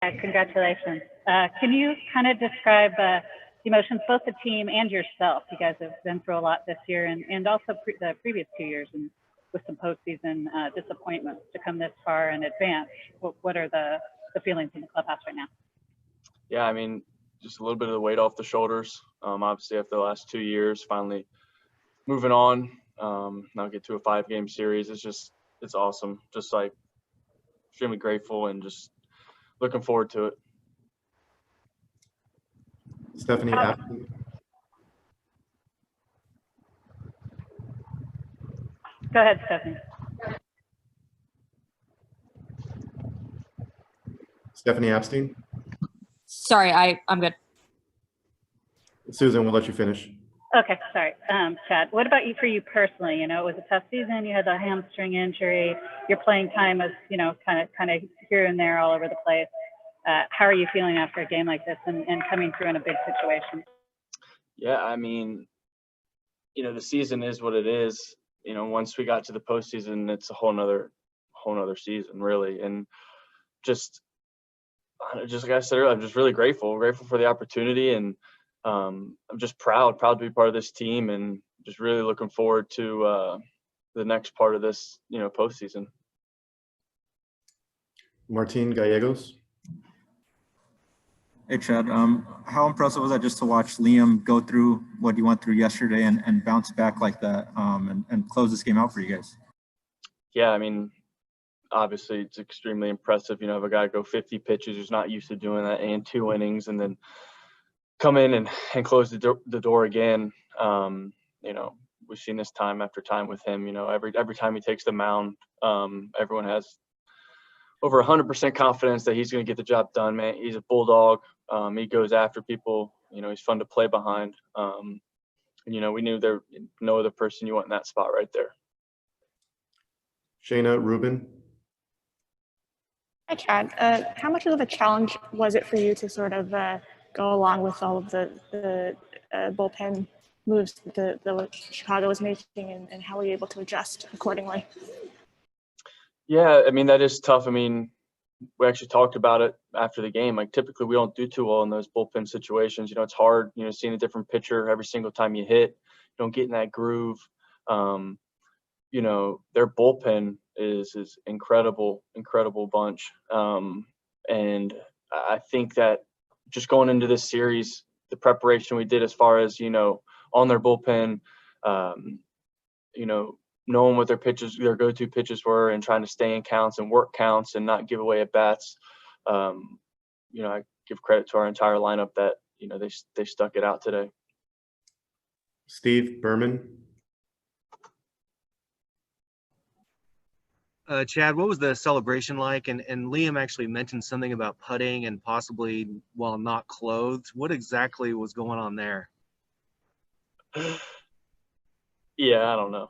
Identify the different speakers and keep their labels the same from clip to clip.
Speaker 1: Congratulations. Can you kind of describe the emotions, both the team and yourself? You guys have been through a lot this year and also the previous 2 years and with some postseason disappointments to come this far and advance. What are the feelings in the clubhouse right now?
Speaker 2: Yeah, I mean, just a little bit of the weight off the shoulders. Obviously, after the last 2 years, finally moving on. Now get to a 5-game series. It's awesome. Just like extremely grateful and just looking forward to it.
Speaker 3: Stephanie Apstein.
Speaker 1: Go ahead, Stephanie.
Speaker 3: Stephanie Apstein.
Speaker 4: Sorry, I'm good.
Speaker 3: Susan, we'll let you finish.
Speaker 1: Okay, sorry. Chad, what about for you personally? You know, it was a tough season. You had the hamstring injury. Your playing time was, you know, kind of here and there all over the place. How are you feeling after a game like this and coming through in a big situation?
Speaker 2: Yeah, I mean, you know, the season is what it is. You know, once we got to the postseason, it's a whole nother season, really. And just like I said earlier, I'm just really grateful for the opportunity, and I'm just proud to be part of this team, and just really looking forward to the next part of this, you know, postseason.
Speaker 3: Martin Gallegos.
Speaker 5: Hey, Chad. How impressive was that just to watch Liam go through what he went through yesterday and bounce back like that and close this game out for you guys?
Speaker 2: Yeah, I mean, obviously it's extremely impressive. You know, have a guy go 50 pitches who's not used to doing that and 2 innings, and then come in and close the door again. You know, we've seen this time after time with him. You know, every time he takes the mound, everyone has over 100% confidence that he's going to get the job done, man. He's a bulldog. He goes after people. You know, he's fun to play behind. And, you know, we knew there no other person you want in that spot right there.
Speaker 3: Shayna Rubin.
Speaker 6: Hi, Chad. How much of a challenge was it for you to sort of go along with all of the bullpen moves that the Chicago was making, and how were you able to adjust accordingly?
Speaker 2: Yeah, I mean, that is tough. I mean, we actually talked about it after the game. Like, typically we don't do too well in those bullpen situations. You know, it's hard, you know, seeing a different pitcher every single time you hit. You don't get in that groove. You know, their bullpen is incredible bunch. And I think that just going into this series, the preparation we did as far as, you know, on their bullpen, you know, knowing what their go-to pitches were, and trying to stay in counts and work counts and not give away at bats. You know, I give credit to our entire lineup that, you know, they stuck it out today.
Speaker 3: Steve Berman.
Speaker 7: Chad, what was the celebration like? And Liam actually mentioned something about putting and possibly while not clothed. What exactly was going on there?
Speaker 2: Yeah, I don't know.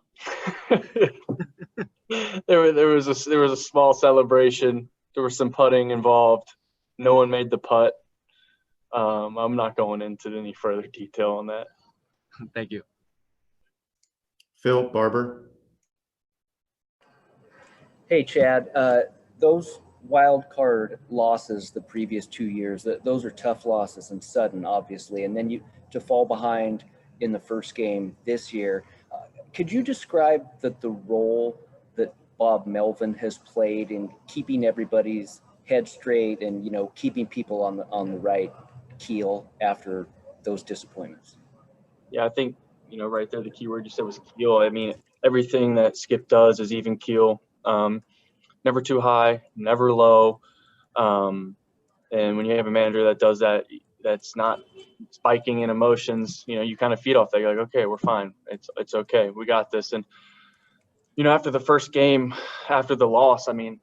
Speaker 2: There was a small celebration. There was some putting involved. No one made the putt. I'm not going into any further detail on that.
Speaker 7: Thank you.
Speaker 3: Phil Barber.
Speaker 8: Hey, Chad. Those wild card losses the previous 2 years, those are tough losses and sudden, obviously. And then to fall behind in the first game this year. Could you describe the role that Bob Melvin has played in keeping everybody's head straight and, you know, keeping people on the right keel after those disappointments?
Speaker 2: Yeah, I think, you know, right there, the key word you said was keel. I mean, everything that Skip does is even keel. Never too high, never low. And when you have a manager that does that, that's not spiking in emotions, you know, you kind of feed off that. You're like, okay, we're fine. It's okay. We got this. And, you know, after the first game, after the loss, I mean,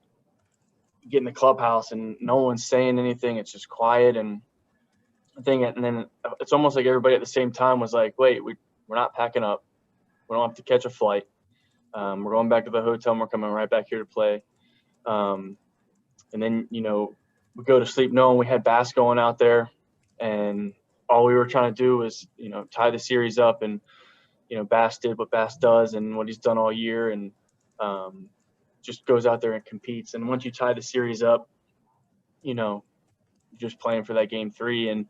Speaker 2: you get in the clubhouse and no one's saying anything. It's just quiet and then it's almost like everybody at the same time was like, wait, we're not packing up. We don't have to catch a flight. We're going back to the hotel and we're coming right back here to play. And then, you know, we go to sleep knowing we had Bass going out there, and all we were trying to do was, you know, tie the series up. And, you know, Bass did what Bass does and what he's done all year, and just goes out there and competes. And once you tie the series up, you know, just playing for that game 3, and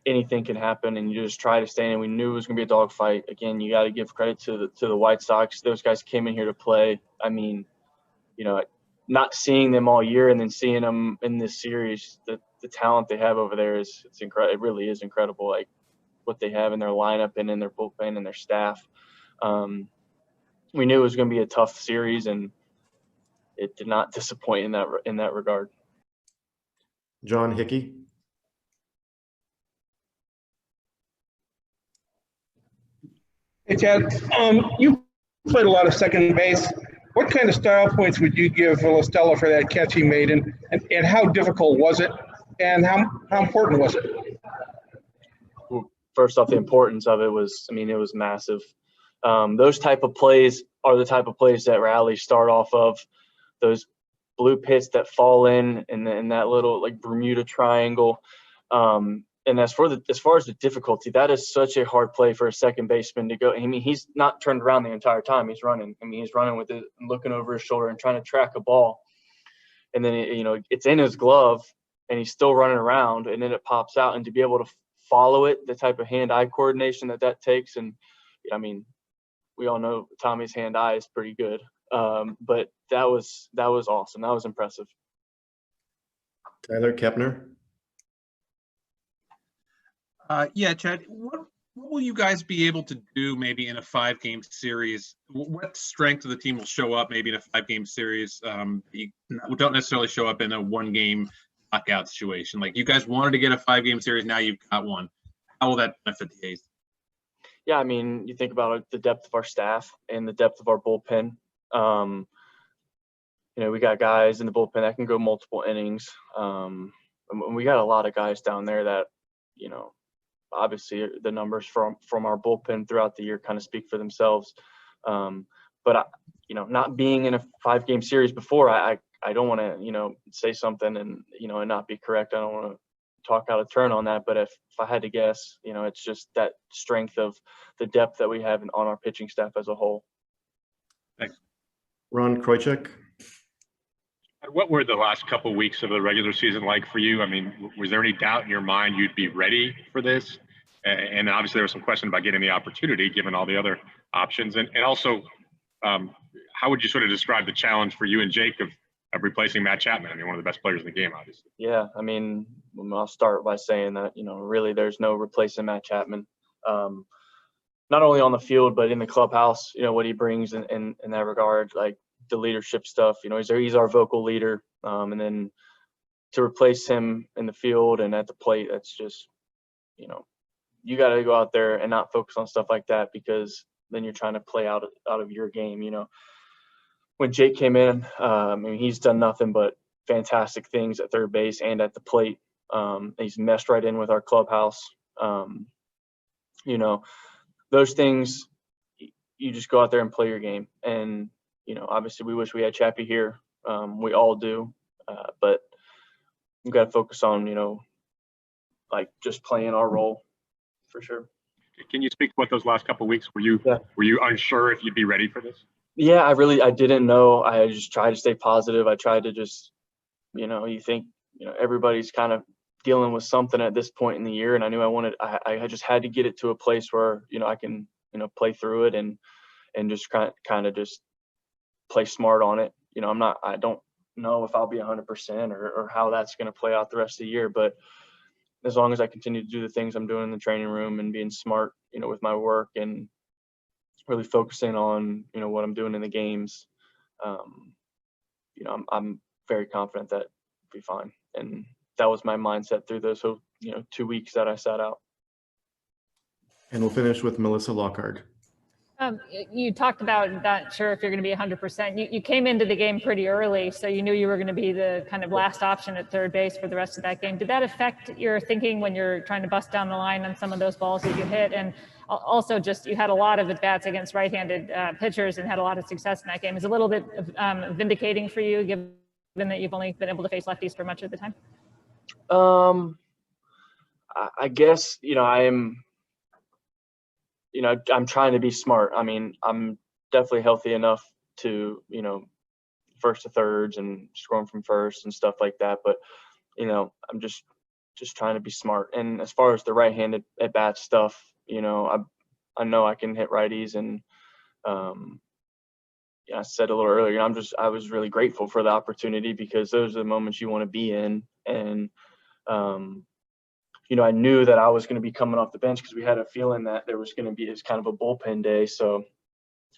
Speaker 2: anything can happen, and you just try to stay in. We knew it was going to be a dogfight. Again, you got to give credit to the White Sox. Those guys came in here to play. I mean, not seeing them all year and then seeing them in this series, the talent they have over there it's incredible. It really is incredible, like what they have in their lineup and in their bullpen and their staff. We knew it was going to be a tough series, and it did not disappoint in that regard.
Speaker 3: John Hickey.
Speaker 9: Hey, Chad. You played a lot of second base. What kind of style points would you give Stella for that catch he made, and how difficult was it, and how important was it?
Speaker 2: Well, first off, the importance of it was, it was massive. Those type of plays are the type of plays that rallies start off of. Those blue pits that fall in that little like Bermuda Triangle. And as far as the difficulty, that is such a hard play for a second baseman to go. He's not turned around the entire time. He's running. He's running with it, looking over his shoulder and trying to track a ball. And then, it's in his glove and he's still running around, and then it pops out. And to be able to follow it, the type of hand-eye coordination that takes. And, we all know Tommy's hand-eye is pretty good. But that was awesome. That was impressive.
Speaker 3: Tyler Kepner.
Speaker 10: Yeah, Chad, what will you guys be able to do maybe in a 5-game series? What strength of the team will show up maybe in a 5-game series? You don't necessarily show up in a 1-game knockout situation. Like, you guys wanted to get a 5-game series, now you've got one. How will that benefit the A's?
Speaker 2: Yeah, you think about the depth of our staff and the depth of our bullpen. We got guys in the bullpen that can go multiple innings. And we got a lot of guys down there that, obviously the numbers from our bullpen throughout the year kind of speak for themselves. But not being in a 5-game series before, I don't want to, say something and not be correct. I don't want to talk out of turn on that. But if I had to guess, it's just that strength of the depth that we have on our pitching staff as a whole.
Speaker 10: Thanks.
Speaker 3: Ron Kroichek.
Speaker 11: What were the last couple of weeks of the regular season like for you? Was there any doubt in your mind you'd be ready for this? And obviously there was some question about getting the opportunity given all the other options. And also, how would you sort of describe the challenge for you and Jake of replacing Matt Chapman? One of the best players in the game, obviously.
Speaker 2: Yeah, I'll start by saying that, really there's no replacing Matt Chapman. Not only on the field, but in the clubhouse, what he brings in that regard, like the leadership stuff, he's our vocal leader. And then to replace him in the field and at the plate, that's just, you got to go out there and not focus on stuff like that, because then you're trying to play out of your game. When Jake came in, he's done nothing but fantastic things at third base and at the plate. He's meshed right in with our clubhouse. Those things, you just go out there and play your game. And, obviously we wish we had Chappie here. We all do. But we've got to focus on, just playing our role for sure.
Speaker 11: Can you speak to what those last couple of weeks were you unsure if you'd be ready for this?
Speaker 2: Yeah, I didn't know. I just tried to stay positive. I tried to just, you think, everybody's kind of dealing with something at this point in the year. And I knew I just had to get it to a place where, I can, play through it and just kind of just play smart on it. I don't know if I'll be 100% or how that's going to play out the rest of the year, but as long as I continue to do the things I'm doing in the training room and being smart, with my work and really focusing on, what I'm doing in the games, I'm very confident that I'll be fine. And that was my mindset through those, 2 weeks that I sat out.
Speaker 3: And we'll finish with Melissa Lockhart.
Speaker 12: You talked about not sure if you're going to be 100%. You came into the game pretty early, so you knew you were going to be the kind of last option at third base for the rest of that game. Did that affect your thinking when you're trying to bust down the line on some of those balls that you hit? And also, just you had a lot of at-bats against right-handed pitchers and had a lot of success in that game. Is it a little bit vindicating for you, given that you've only been able to face lefties for much of the time?
Speaker 2: I guess, I'm trying to be smart. I'm definitely healthy enough to, first to thirds and scoring from first and stuff like that. But, I'm just just trying to be smart. And as far as the right-handed at bat stuff, you know, I know I can hit righties, and yeah, I said a little earlier, I was really grateful for the opportunity, because those are the moments you want to be in. And you know, I knew that I was going to be coming off the bench, because we had a feeling that there was going to be this kind of a bullpen day. So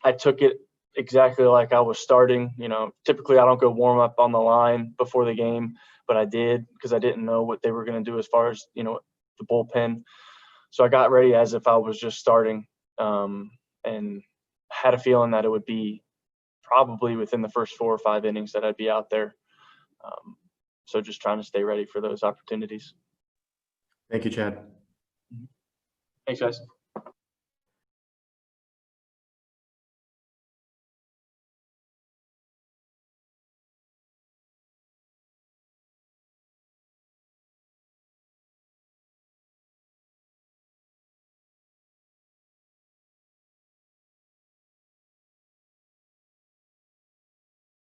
Speaker 2: I took it exactly like I was starting. You know, typically I don't go warm up on the line before the game, but I did, because I didn't know what they were going to do as far as, you know, the bullpen. So I got ready as if I was just starting, and had a feeling that it would be probably within the first 4 or 5 innings that I'd be out there. So just trying to stay ready for those opportunities.
Speaker 3: Thank you, Chad.
Speaker 2: Thanks, guys.